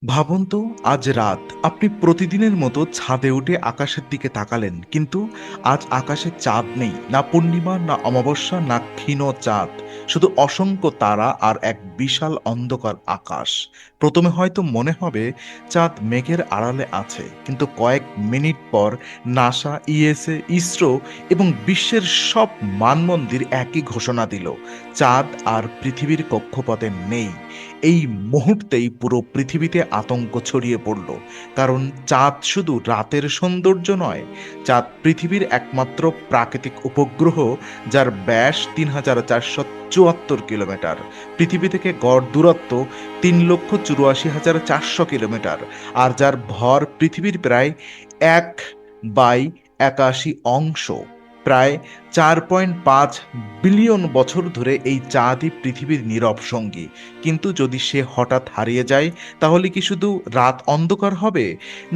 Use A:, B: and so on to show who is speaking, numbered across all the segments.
A: ভাবুন তো, আজ রাত আপনি প্রতিদিনের মতো ছাদে উঠে আকাশের দিকে তাকালেন, কিন্তু আজ আকাশে চাঁদ নেই, না পূর্ণিমা, না অমাবস্যা, না ক্ষীণ চাঁদ। শুধু অসংখ্য তারা আর এক বিশাল অন্ধকার আকাশ। প্রথমে হয়তো মনে হবে চাঁদ মেঘের আড়ালে আছে, কিন্তু কয়েক মিনিট পর নাসা, ইএসএ, ইসরো এবং বিশ্বের সব মানমন্দির একই ঘোষণা দিল: চাঁদ আর পৃথিবীর কক্ষপথে নেই। এই মুহূর্তেই পুরো পৃথিবীতে আতঙ্ক ছড়িয়ে পড়ল, কারণ চাঁদ শুধু রাতের সৌন্দর্য নয়, চাঁদ পৃথিবীর একমাত্র প্রাকৃতিক উপগ্রহ, যার ব্যাস ৩,৪৭৪ কিলোমিটার। পৃথিবী থেকে গড় দূরত্ব ৩,৮৪,৪০০ কিলোমিটার, আর যার ভর পৃথিবীর প্রায় 1/81 প্রায় 4.5 বিলিয়ন বছর ধরে এই চাঁদই পৃথিবীর নীরব সঙ্গী। কিন্তু যদি সে হঠাৎ হারিয়ে যায়, তাহলে কি শুধু রাত অন্ধকার হবে,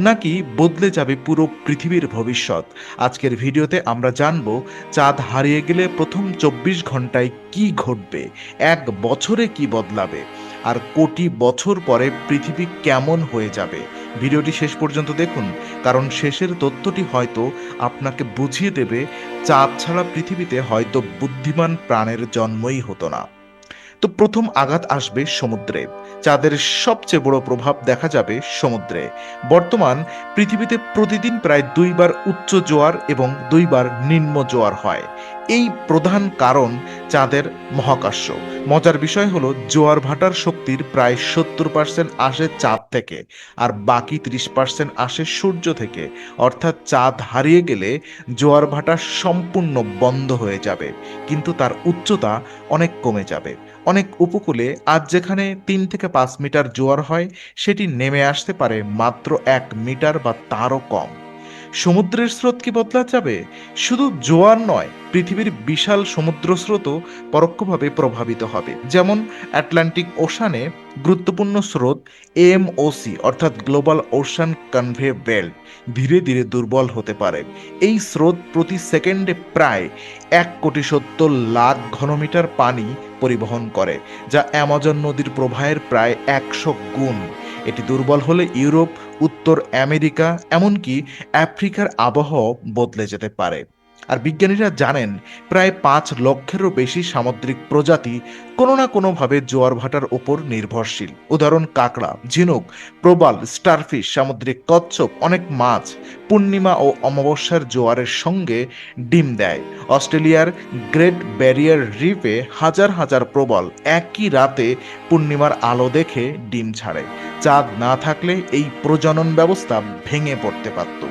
A: নাকি বদলে যাবে পুরো পৃথিবীর ভবিষ্যৎ? আজকের ভিডিওতে আমরা জানব, চাঁদ হারিয়ে গেলে প্রথম 24 ঘন্টায় কি ঘটবে, 1 বছরে কি বদলাবে, আর কোটি বছর পরে পৃথিবী কেমন হয়ে যাবে। ভিডিওটি শেষ পর্যন্ত দেখুন, কারণ শেষের তথ্যটি হয়তো আপনাকে বুঝিয়ে দেবে চাঁদ ছাড়া পৃথিবীতে হয়তো বুদ্ধিমান প্রাণের জন্মই হতো না। তো প্রথম আঘাত আসবে সমুদ্রে। চাঁদের সবচেয়ে বড় প্রভাব দেখা যাবে সমুদ্রে। বর্তমান পৃথিবীতে প্রতিদিন প্রায় 2 বার উচ্চ জোয়ার এবং 2 বার নিম্ন জোয়ার হয়। এই প্রধান কারণ চাঁদের মহাকাশ। মজার বিষয় হলো, জোয়ার ভাটার শক্তির প্রায় 70% আসে চাঁদ থেকে, আর বাকি 30% আসে সূর্য থেকে। অর্থাৎ চাঁদ হারিয়ে গেলে জোয়ার ভাটা সম্পূর্ণ বন্ধ হয়ে যাবে, কিন্তু তার উচ্চতা অনেক কমে যাবে। অনেক উপকূলে আজ যেখানে 3 থেকে 5 মিটার জোয়ার হয়, সেটি নেমে আসতে পারে মাত্র 1 মিটার বা তারও কম। সমুদ্রের স্রোত কি বদলা যাবে? শুধু জোয়ার নয়, পৃথিবীর বিশাল সমুদ্র স্রোতও পরোক্ষভাবে প্রভাবিত হবে। যেমন আটলান্টিক ওশানে গুরুত্বপূর্ণ স্রোত এমওসি অর্থাৎ গ্লোবাল ওশান কনভে বেল্ট ধীরে ধীরে দুর্বল হতে পারে। এই স্রোত প্রতি সেকেন্ডে প্রায় 1,70,00,000 ঘনমিটার পানি পরিবহন করে, যা অ্যামাজন নদীর প্রবাহের প্রায় 100 গুণ। এটি দুর্বল হলে ইউরোপ, উত্তর আমেরিকা, এমনকি আফ্রিকার আবহাওয়া বদলে যেতে পারে। আর বিজ্ঞানীরা জানেন, প্রায় 5 লক্ষেরও বেশি সামুদ্রিক প্রজাতি কোনো না কোনোভাবে জোয়ার ভাটার উপর নির্ভরশীল। উদাহরণ: কাঁকড়া, ঝিনুক, প্রবাল, স্টারফিশ, সামুদ্রিক কচ্ছপ, অনেক মাছ পূর্ণিমা ও অমাবস্যার জোয়ারের সঙ্গে ডিম দেয়। অস্ট্রেলিয়ার গ্রেট ব্যারিয়ার রিফে হাজার হাজার প্রবাল একই রাতে পূর্ণিমার আলো দেখে ডিম ছাড়ে। চাঁদ না থাকলে এই প্রজনন ব্যবস্থা ভেঙে পড়তে পারত।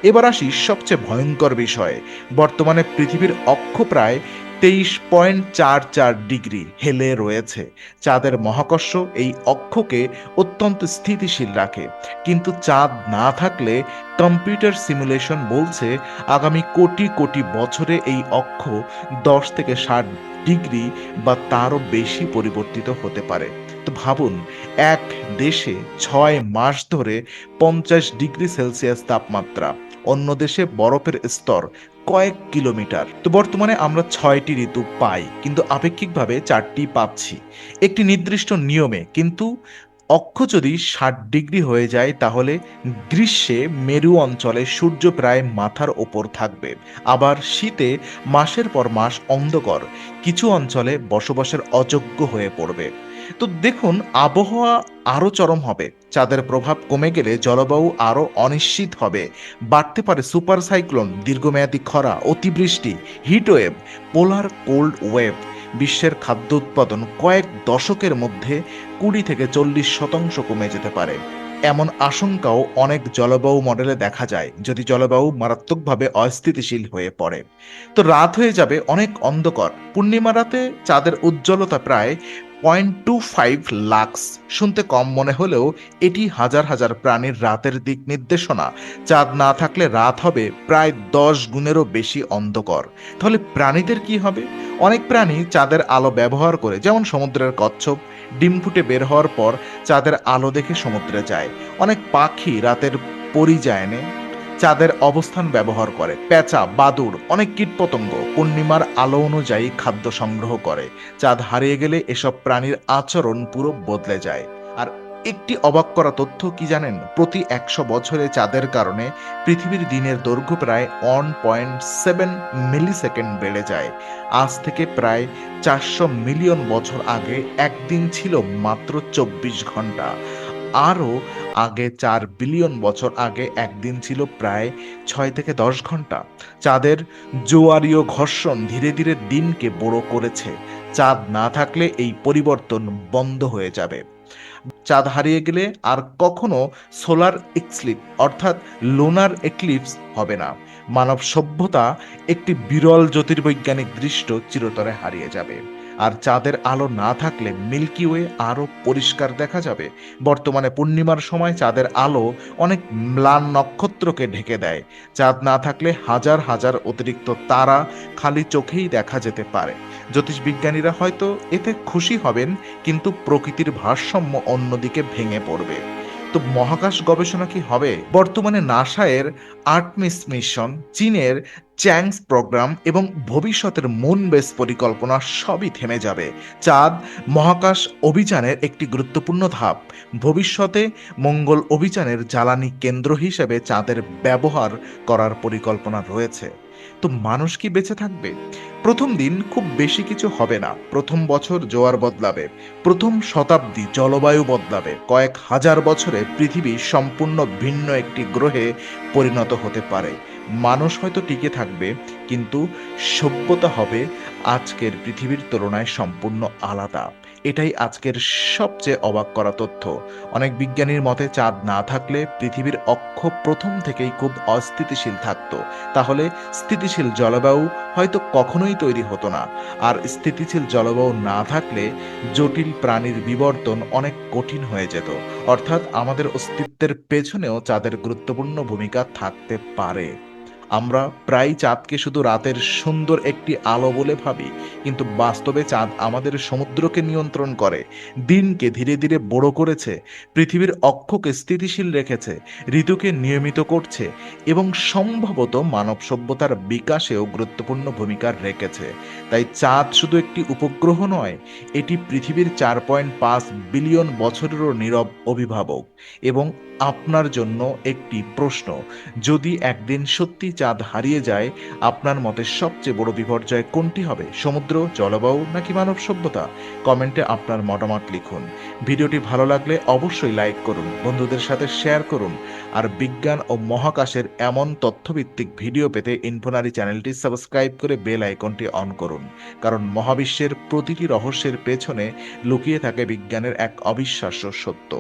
A: এবার আসি সবচেয়ে ভয়ঙ্কর বিষয়ে। বর্তমানে পৃথিবীর অক্ষ প্রায় 23.44 ডিগ্রি হেলে রয়েছে। চাঁদের মহাকর্ষ এই অক্ষকে অত্যন্ত স্থিতিশীল রাখে, কিন্তু চাঁদ না থাকলে কম্পিউটার সিমুলেশন বলছে আগামী কোটি কোটি বছরে এই অক্ষ 10 থেকে 60 ডিগ্রি বা তারও বেশি পরিবর্তিত হতে পারে। তো ভাবুন, এক দেশে 6 মাস ধরে 50 ডিগ্রি সেলসিয়াস তাপমাত্রা, অন্য দেশে বরফের স্তর কয়েক কিলোমিটার। তো বর্তমানে আমরা 6টি ঋতু পাই, কিন্তু আপেক্ষিকভাবে 4টি পাচ্ছি একটি নির্দিষ্ট নিয়মে। কিন্তু অক্ষ যদি 60 ডিগ্রি হয়ে যায়, তাহলে গ্রীষ্মে মেরু অঞ্চলে সূর্য প্রায় মাথার ওপর থাকবে। আবার শীতে মাসের পর মাস অন্ধকার, কিছু অঞ্চলে বসবাসের অযোগ্য হয়ে পড়বে। তো দেখুন, আবহাওয়া আরও চরম হবে। চাঁদের প্রভাব কমে গেলে জলবায়ু আরও অনিশ্চিত হবে। বাড়তে পারে সুপার সাইক্লোন, দীর্ঘমেয়াদী খরা, অতিবৃষ্টি, হিটওয়েভ, পোলার কোল্ড ওয়েভ। বিশ্বের খাদ্য উৎপাদন কয়েক দশকের মধ্যে 20 থেকে 40% কমে যেতে পারে। এমন আশঙ্কাও অনেক জলবায়ু মডেলে দেখা যায়, যদি জলবায়ু মারাত্মকভাবে অস্থিতিশীল হয়ে পড়ে। তো রাত হয়ে যাবে অনেক অন্ধকার। পূর্ণিমা রাতে চাঁদের উজ্জ্বলতা প্রায় 0.25 লাক্স। শুনতে কম মনে হলেও এটি হাজার হাজার প্রাণীর রাতের দিক নির্দেশনা। চাঁদ না থাকলে রাত হবে প্রায় 10 গুণেরও বেশি অন্ধকার। তাহলে প্রাণীদের কি হবে? অনেক প্রাণী চাঁদের আলো ব্যবহার করে, যেমন সমুদ্রের কচ্ছপ ডিম ফুটে বের হওয়ার পর চাঁদের আলো দেখে সমুদ্রে যায়। অনেক পাখি রাতের পরিযায়নে চাঁদের অবস্থান ব্যবহার করে। পেঁচা, বাদুড়, অনেক কীটপতঙ্গ পূর্ণিমার আলো অনুযায়ী খাদ্য সংগ্রহ করে। চাঁদ হারিয়ে গেলে এসব প্রাণীর আচরণ পুরো বদলে যায়। আর একটি অবাক করা তথ্য কি জানেন? প্রতি ১০০ বছরে চাঁদের কারণে পৃথিবীর দিনের দৈর্ঘ্য প্রায় 1.7 মিলিসেকেন্ড বেড়ে যায়। আজ থেকে প্রায় ৪০০ মিলিয়ন বছর আগে একদিন ছিল মাত্র ২৪ ঘন্টা। আরও আগে ৪ বিলিয়ন বছর আগে একদিন ছিল প্রায় ৬ থেকে ১০ ঘন্টা। চাঁদের জোয়ারীয় ঘর্ষণ ধীরে ধীরে দিনকে বড় করেছে। চাঁদ না থাকলে এই পরিবর্তন বন্ধ হয়ে যাবে। চাঁদ হারিয়ে গেলে আর কখনো সোলার এক্সলিপ অর্থাৎ লোনার এক্লিপস হবে না। মানব সভ্যতা একটি বিরল জ্যোতির্বৈজ্ঞানিক দৃশ্য চিরতরে হারিয়ে যাবে। আর চাঁদের আলো না থাকলে মিল্কি ওয়ে আরও পরিষ্কার দেখা যাবে। বর্তমানে পূর্ণিমার সময় চাঁদের আলো অনেক ম্লান নক্ষত্রকে ঢেকে দেয়। চাঁদ না থাকলে হাজার হাজার অতিরিক্ত তারা খালি চোখেই দেখা যেতে পারে। জ্যোতিষবিজ্ঞানীরা হয়তো এতে খুশি হবেন, কিন্তু প্রকৃতির ভারসাম্য অন্যদিকে ভেঙে পড়বে। তো মহাকাশ গবেষণা কি হবে? বর্তমানে নাসায়ের আর্টমিস মিশন, চীনের চ্যাংস প্রোগ্রাম এবং ভবিষ্যতের মুন বেস পরিকল্পনা সবই থেমে যাবে। চাঁদ মহাকাশ অভিযানের একটি গুরুত্বপূর্ণ ধাপ। ভবিষ্যতে মঙ্গল অভিযানের জ্বালানি কেন্দ্র হিসেবে চাঁদের ব্যবহার করার পরিকল্পনা রয়েছে। তো মানুষ কি বেঁচে থাকবে? প্রথম দিন খুব বেশি কিছু হবে না। প্রথম বছর জোয়ার বদলাবে, প্রথম শতাব্দী জলবায়ু বদলাবে, কয়েক হাজার বছরে পৃথিবী সম্পূর্ণ ভিন্ন একটি গ্রহে পরিণত হতে পারে। মানুষ হয়তো টিকে থাকবে, কিন্তু সভ্যতা হবে আজকের পৃথিবীর তুলনায় সম্পূর্ণ আলাদা। এটাই আজকের সবচেয়ে অবাক করা তথ্য। অনেক বিজ্ঞানীর মতে চাঁদ না থাকলে পৃথিবীর অক্ষ প্রথম থেকেই খুব অস্থিতিশীল থাকতো। তাহলে স্থিতিশীল জলবায়ু হয়তো কখনোই তৈরি হতো না। আর স্থিতিশীল জলবায়ু না থাকলে জটিল প্রাণীর বিবর্তন অনেক কঠিন হয়ে যেত। অর্থাৎ আমাদের অস্তিত্বের পেছনেও চাঁদের গুরুত্বপূর্ণ ভূমিকা থাকতে পারে। আমরা প্রায় চাঁদকে শুধু রাতের সুন্দর একটি আলো বলে ভাবি, কিন্তু বাস্তবে চাঁদ আমাদের সমুদ্রকে নিয়ন্ত্রণ করে, দিনকে ধীরে ধীরে বড় করেছে, পৃথিবীর অক্ষকে স্থিতিশীল রেখেছে, ঋতুকে নিয়মিত করছে এবং সম্ভবত মানব সভ্যতার বিকাশেও গুরুত্বপূর্ণ ভূমিকা রেখেছে। তাই চাঁদ শুধু একটি উপগ্রহ নয়, এটি পৃথিবীর ৪.৫ বিলিয়ন বছরেরও নীরব অভিভাবক। এবং আপনার জন্য একটি প্রশ্ন: যদি একদিন সত্যি চাঁদ হারিয়ে যায়, আপনার মতে সবচেয়ে বড় বিপর্যয় কোনটি হবে? সমুদ্র, জলবায়ু নাকি মানব সভ্যতা? কমেন্টে আপনার মতামত লিখুন। ভিডিওটি ভালো লাগলে অবশ্যই লাইক করুন, বন্ধুদের সাথে শেয়ার করুন। আর বিজ্ঞান ও মহাকাশের এমন তথ্যভিত্তিক ভিডিও পেতে ইনফোনারি চ্যানেলটি সাবস্ক্রাইব করে বেল আইকনটি অন করুন। কারণ মহাবিশ্বের প্রতিটি রহস্যের পেছনে লুকিয়ে থাকে বিজ্ঞানের এক অবিশ্বাস্য সত্য।